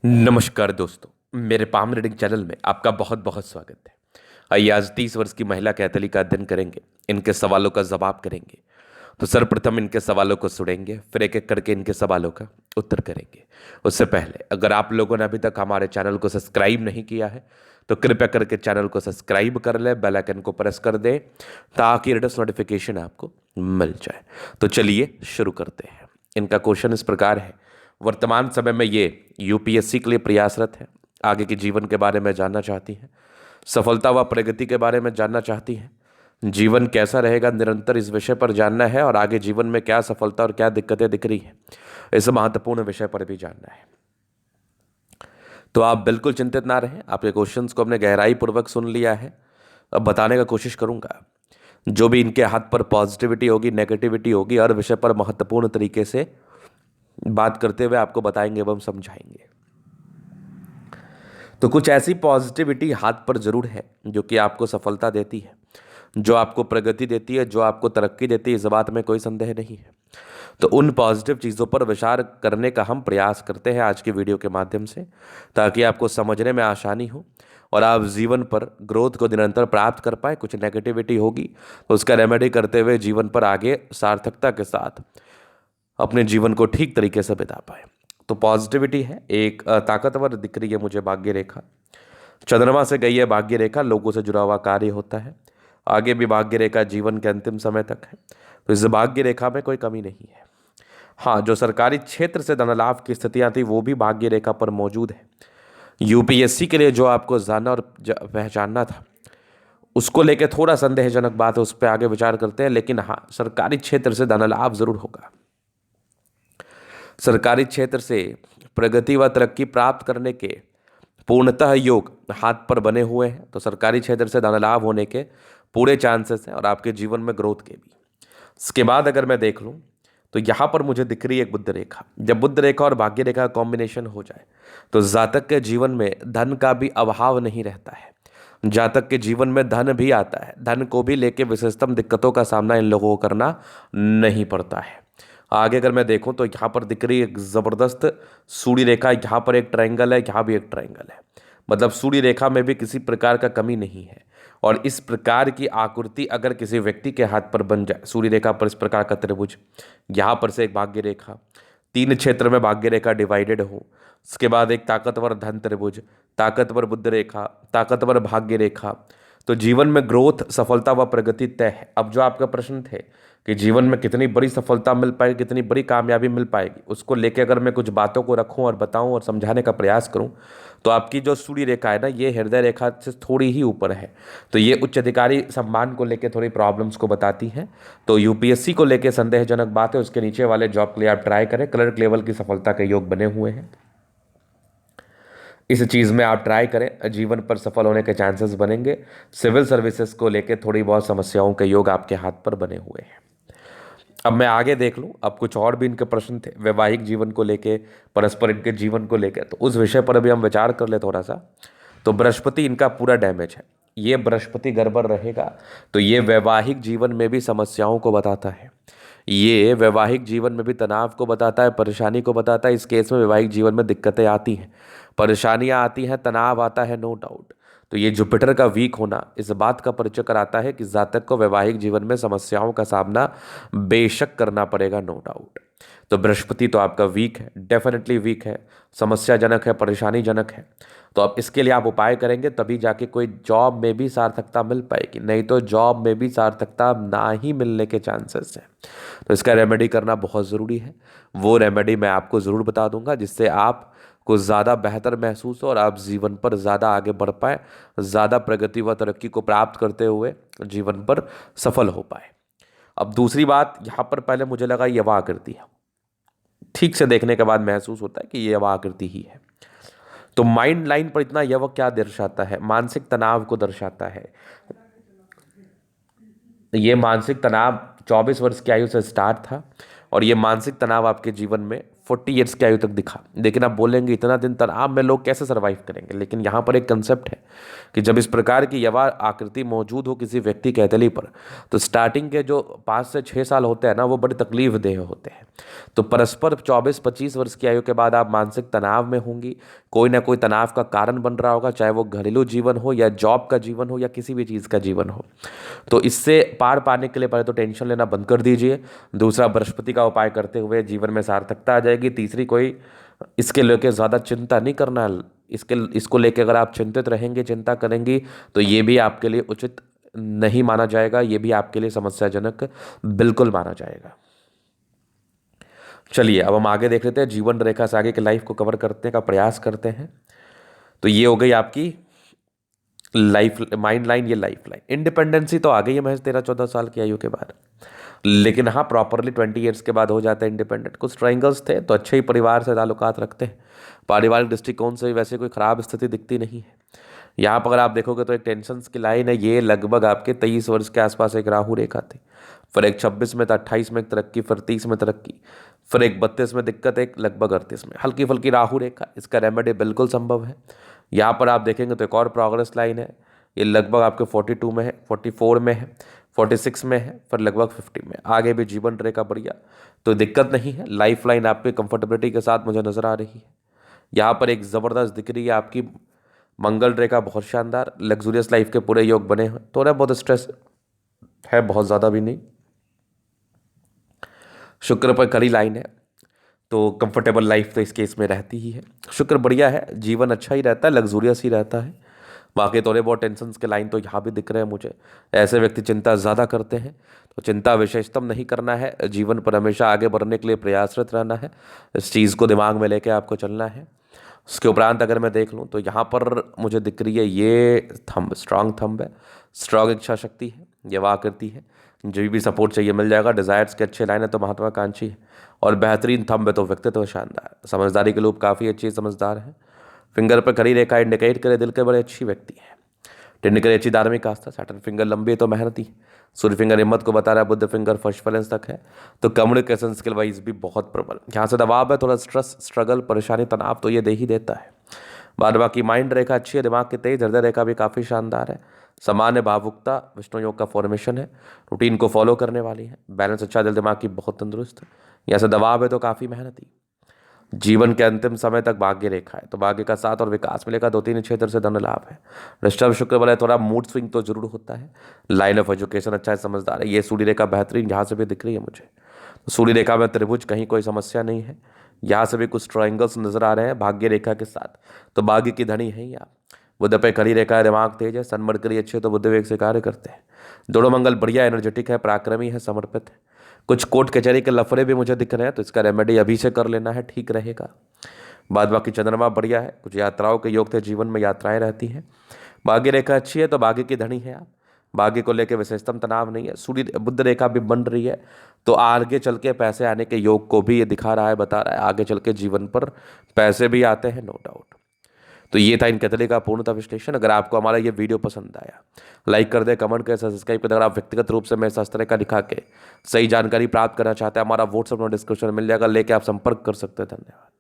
नमस्कार दोस्तों, मेरे पाम रीडिंग चैनल में आपका बहुत बहुत स्वागत है। आइए आज 30 वर्ष की महिला कैथली का अध्ययन करेंगे, इनके सवालों का जवाब करेंगे। तो सर्वप्रथम इनके सवालों को सुनेंगे, फिर एक एक करके इनके सवालों का उत्तर करेंगे। उससे पहले अगर आप लोगों ने अभी तक हमारे चैनल को सब्सक्राइब नहीं किया है तो कृपया करके चैनल को सब्सक्राइब कर ले, बेल आइकन को प्रेस कर दें ताकि लेटेस्ट नोटिफिकेशन आपको मिल जाए। तो चलिए शुरू करते हैं। इनका क्वेश्चन इस प्रकार है। वर्तमान समय में ये यूपीएससी के लिए प्रयासरत है। आगे के जीवन के बारे में जानना चाहती हैं, सफलता व प्रगति के बारे में जानना चाहती हैं, जीवन कैसा रहेगा निरंतर इस विषय पर जानना है, और आगे जीवन में क्या सफलता और क्या दिक्कतें दिख रही हैं इस महत्वपूर्ण विषय पर भी जानना है। तो आप बिल्कुल चिंतित ना रहें, आपके क्वेश्चंस को हमने गहराई पूर्वक सुन लिया है। अब बताने का कोशिश करूंगा। जो भी इनके हाथ पर पॉजिटिविटी होगी, नेगेटिविटी होगी, हर विषय पर महत्वपूर्ण तरीके से बात करते हुए आपको बताएंगे एवं समझाएंगे। तो कुछ ऐसी पॉजिटिविटी हाथ पर जरूर है जो कि आपको सफलता देती है, जो आपको प्रगति देती है, जो आपको तरक्की देती है, इस बात में कोई संदेह नहीं है। तो उन पॉजिटिव चीज़ों पर विचार करने का हम प्रयास करते हैं आज की वीडियो के माध्यम से, ताकि आपको समझने में आसानी हो और आप जीवन पर ग्रोथ को निरंतर प्राप्त कर पाए। कुछ नेगेटिविटी होगी तो उसका रेमेडी करते हुए जीवन पर आगे सार्थकता के साथ अपने जीवन को ठीक तरीके से बिता पाए। तो पॉजिटिविटी है, एक ताकतवर दिख रही है मुझे भाग्य रेखा। चंद्रमा से गई है भाग्य रेखा, लोगों से जुड़ा हुआ कार्य होता है। आगे भी भाग्य रेखा जीवन के अंतिम समय तक है, तो इस भाग्य रेखा में कोई कमी नहीं है। हाँ, जो सरकारी क्षेत्र से धन लाभ की स्थितियां थी वो भी भाग्य रेखा पर मौजूद है। यूपीएससी के लिए जो आपको जानना और पहचानना था उसको लेकर थोड़ा संदेहजनक बात है, उस पर आगे विचार करते हैं। लेकिन हाँ, सरकारी क्षेत्र से धन लाभ जरूर होगा। सरकारी क्षेत्र से प्रगति व तरक्की प्राप्त करने के पूर्णतः योग हाथ पर बने हुए हैं। तो सरकारी क्षेत्र से धन लाभ होने के पूरे चांसेस हैं और आपके जीवन में ग्रोथ के भी। इसके बाद अगर मैं देख लूँ तो यहाँ पर मुझे दिख रही है एक बुध रेखा। जब बुध रेखा और भाग्य रेखा का कॉम्बिनेशन हो जाए तो जातक के जीवन में धन का भी अभाव नहीं रहता है। जातक के जीवन में धन भी आता है, धन को भी लेके विशेषतम दिक्कतों का सामना इन लोगों को करना नहीं पड़ता है। आगे अगर मैं देखूं तो यहाँ पर दिख रही है एक जबरदस्त सूर्य रेखा, यहाँ पर एक ट्रायंगल है, यहाँ भी एक ट्रायंगल है। मतलब सूर्य रेखा में भी किसी प्रकार का कमी नहीं है। और इस प्रकार की आकृति अगर किसी व्यक्ति के हाथ पर बन जाए, सूर्य रेखा पर इस प्रकार का त्रिभुज, यहाँ पर से एक भाग्य रेखा, तीन क्षेत्र में भाग्य रेखा डिवाइडेड हो, उसके बाद एक ताकतवर धन त्रिभुज, ताकतवर बुद्ध रेखा, ताकतवर भाग्य रेखा, तो जीवन में ग्रोथ, सफलता व प्रगति तय है। अब जो आपका प्रश्न थे कि जीवन में कितनी बड़ी सफलता मिल पाएगी, कितनी बड़ी कामयाबी मिल पाएगी, उसको लेके अगर मैं कुछ बातों को रखूं और बताऊं और समझाने का प्रयास करूं तो आपकी जो सूर्य रेखा है ना, ये हृदय रेखा से थोड़ी ही ऊपर है। तो ये उच्च अधिकारी सम्मान को लेके थोड़ी प्रॉब्लम्स को बताती हैं। तो यूपीएससी को लेके संदेहजनक बात है, उसके नीचे वाले जॉब के लिए आप ट्राई करें। क्लर्क लेवल की सफलता के योग बने हुए हैं, इस चीज़ में आप ट्राई करें, जीवन पर सफल होने के चांसेस बनेंगे। सिविल सर्विसेज को लेके थोड़ी बहुत समस्याओं के योग आपके हाथ पर बने हुए हैं। अब मैं आगे देख लूं, अब कुछ और भी इनके प्रश्न थे वैवाहिक जीवन को लेके, परस्पर इनके जीवन को लेके, तो उस विषय पर अभी हम विचार कर ले थोड़ा सा। तो बृहस्पति इनका पूरा डैमेज है, ये बृहस्पति गड़बड़ रहेगा तो ये वैवाहिक जीवन में भी समस्याओं को बताता है, ये वैवाहिक जीवन में भी तनाव को बताता है, परेशानी को बताता है। इस केस में वैवाहिक जीवन में दिक्कतें आती हैं, परेशानियां आती हैं, तनाव आता है, नो डाउट। तो ये जुपिटर का वीक होना इस बात का परिचय कराता है कि जातक को वैवाहिक जीवन में समस्याओं का सामना बेशक करना पड़ेगा, नो डाउट। तो बृहस्पति तो आपका वीक है, डेफिनेटली वीक है, समस्याजनक है, परेशानीजनक है। तो अब इसके लिए आप उपाय करेंगे तभी जाके कोई जॉब में भी सार्थकता मिल पाएगी, नहीं तो जॉब में भी सार्थकता ना ही मिलने के चांसेस हैं। तो इसका रेमेडी करना बहुत ज़रूरी है। वो रेमेडी मैं आपको ज़रूर बता दूंगा जिससे आप को ज़्यादा बेहतर महसूस हो और आप जीवन पर ज़्यादा आगे बढ़ पाए, ज़्यादा प्रगति व तरक्की को प्राप्त करते हुए जीवन पर सफल हो पाए। अब दूसरी बात यहाँ पर, पहले मुझे लगा ये यवा आकृति है, ठीक से देखने के बाद महसूस होता है कि ये यवा आकृति ही है। तो माइंड लाइन पर इतना यव क्या दर्शाता है? मानसिक तनाव को दर्शाता है। ये मानसिक तनाव 24 वर्ष की आयु से स्टार्ट था और ये मानसिक तनाव आपके जीवन में 40 ईयर्स की आयु तक दिखा। लेकिन आप बोलेंगे इतना दिन तनाव में लोग कैसे सर्वाइव करेंगे, लेकिन यहाँ पर एक कंसेप्ट है कि जब इस प्रकार की यवा आकृति मौजूद हो किसी व्यक्ति के हथेली पर, तो स्टार्टिंग के जो 5 से 6 साल होते हैं ना, वो बड़े तकलीफ देह होते हैं। तो परस्पर 24-25 वर्ष की आयु के बाद आप मानसिक तनाव में होंगी, कोई ना कोई तनाव का कारण बन रहा होगा, चाहे वो घरेलू जीवन हो या जॉब का जीवन हो या किसी भी चीज़ का जीवन हो। तो इससे पार पाने के लिए पहले तो टेंशन लेना बंद कर दीजिए। दूसरा, बृहस्पति का उपाय करते हुए जीवन में सार्थकता आ जाएगी। तीसरी, कोई इसके लेके ज़्यादा चिंता नहीं करना। इसको लेके अगर आप चिंतित रहेंगे, चिंता करेंगी, तो ये भी आपके लिए उचित नहीं माना जाएगा, ये भी आपके लिए समस्याजनक बिल्कुल माना जाएगा। चलिए अब हम आगे देख लेते हैं, जीवन रेखा से आगे की लाइफ को कवर करने का प्रयास करते हैं। तो ये हो गई आपकी लाइफ माइंड लाइन, ये लाइफ लाइन। इंडिपेंडेंसी तो आ गई है महज 13-14 साल की आयु के बाद, लेकिन हाँ प्रॉपरली 20 ईयर्स के बाद हो जाता है इंडिपेंडेंट। कुछ ट्रायंगल्स थे तो अच्छे ही परिवार से ताल्लुकात रखते हैं, पारिवारिक दृष्टिकोण से वैसे कोई खराब स्थिति दिखती नहीं है। यहाँ पर अगर आप देखोगे तो एक टेंशन की लाइन है, ये लगभग आपके 23 वर्ष के आसपास एक राहु रेखा थी, फिर एक 26 में था, 28 में एक तरक्की, फिर 30 में तरक्की, फिर एक 32 में दिक्कत, एक लगभग 38 में हल्की फुल्की राहु रेखा। इसका रेमेडी बिल्कुल संभव है। यहाँ पर आप देखेंगे तो एक और प्रोग्रेस लाइन है, ये लगभग आपके 42 में है, 44 में है, 46 में है, फिर लगभग 50 में। आगे भी जीवन रेखा बढ़िया, तो दिक्कत नहीं है। लाइफ लाइन आपकी कंफर्टेबिलिटी के साथ मुझे नज़र आ रही है। यहाँ पर एक ज़बरदस्त दिख रही है आपकी मंगल रेखा, बहुत शानदार, लग्जूरियस लाइफ के पूरे योग बने हैं। थोड़ा बहुत स्ट्रेस है, बहुत ज़्यादा भी नहीं। शुक्र पर कड़ी लाइन है, तो कंफर्टेबल लाइफ तो इस केस में रहती ही है। शुक्र बढ़िया है, जीवन अच्छा ही रहता है, लग्जूरियस ही रहता है। बाकी थोड़े बहुत टेंशन के लाइन तो यहाँ भी दिख रहे हैं मुझे। ऐसे व्यक्ति चिंता ज़्यादा करते हैं, तो चिंता विशेषतम नहीं करना है। जीवन पर हमेशा आगे बढ़ने के लिए प्रयासरत रहना है, इस चीज़ को दिमाग में लेके आपको चलना है। उसके उपरांत अगर मैं देख लूँ तो यहाँ पर मुझे दिख रही है ये थंब, स्ट्रांग थंब है, स्ट्रांग इच्छा शक्ति है, ये आकृति है। जो भी सपोर्ट चाहिए मिल जाएगा। डिज़ायर्स के अच्छे लाइन है तो महत्वाकांक्षी है, और बेहतरीन थंब है तो व्यक्तित्व शानदार। समझदारी के लोग काफ़ी अच्छी समझदार हैं। फिंगर पर खड़ी रेखा इंडिकेट करे दिल के बड़े अच्छी व्यक्ति है। टिंड करे अच्छी धार्मिक आस्था। सैटर्न फिंगर लंबी है तो मेहनती। सूर्य फिंगर हिम्मत को बता रहा है। बुद्ध फिंगर फर्स्ट बैलेंस तक है, तो कम्युनिकेशन स्किल वाइज भी बहुत प्रबल। यहाँ से दबाव है, थोड़ा स्ट्रेस, स्ट्रगल, परेशानी, तनाव तो ये दे ही देता है। बाद बाकी माइंड रेखा अच्छी है, दिमाग की तेज। हृदय रेखा भी काफ़ी शानदार है। सामान्य भावुकता, विष्णु योग का फॉर्मेशन है, रूटीन को फॉलो करने वाली है। बैलेंस अच्छा, दिल दिमाग की बहुत तंदुरुस्त है। यहाँ से दबाव है तो काफ़ी मेहनती। जीवन के अंतिम समय तक भाग्य रेखा है, तो भाग्य का साथ और विकास मिलेगा। 2-3 क्षेत्र से धन लाभ है। डिस्टर्ब शुक्र बल है, थोड़ा मूड स्विंग तो जरूर होता है। लाइन ऑफ एजुकेशन अच्छा है, समझदार है। ये सूर्य रेखा बेहतरीन यहाँ से भी दिख रही है मुझे। तो सूर्य रेखा में त्रिभुज, कहीं कोई समस्या नहीं है। यहाँ से भी कुछ ट्रायंगल्स नजर आ रहे हैं भाग्य रेखा के साथ, तो भाग्य की धनी है ही आप। बुध पे खड़ी रेखा है, दिमाग तेज है। सन मरकरी अच्छे तो बुद्ध वेग से कार्य करते हैं। दोनों मंगल बढ़िया, एनर्जेटिक है, पराक्रमी है, समर्पित है। कुछ कोर्ट कचहरी के लफड़े भी मुझे दिख रहे हैं, तो इसका रेमेडी अभी से कर लेना है, ठीक रहेगा। बाद बाकी चंद्रमा बढ़िया है। कुछ यात्राओं के योग थे, जीवन में यात्राएं रहती हैं। भाग्य रेखा अच्छी है तो भाग्य की धनी है आप। भाग्य को लेकर विशेषतम तनाव नहीं है। सूर्य बुध रेखा भी बन रही है, तो आगे चल के पैसे आने के योग को भी ये दिखा रहा है, बता रहा है। आगे चल के जीवन पर पैसे भी आते हैं, नो डाउट। तो ये था इन कैथोलिक का पूर्णतः विश्लेषण। अगर आपको हमारा ये वीडियो पसंद आया, लाइक कर दे, कमेंट करें, सब्सक्राइब करें। अगर आप व्यक्तिगत रूप से मैं शास्त्र का दिखा के सही जानकारी प्राप्त करना चाहते हैं, हमारा व्हाट्सएप में डिस्क्रिप्शन में मिल जाएगा, लेके आप संपर्क कर सकते हैं। धन्यवाद।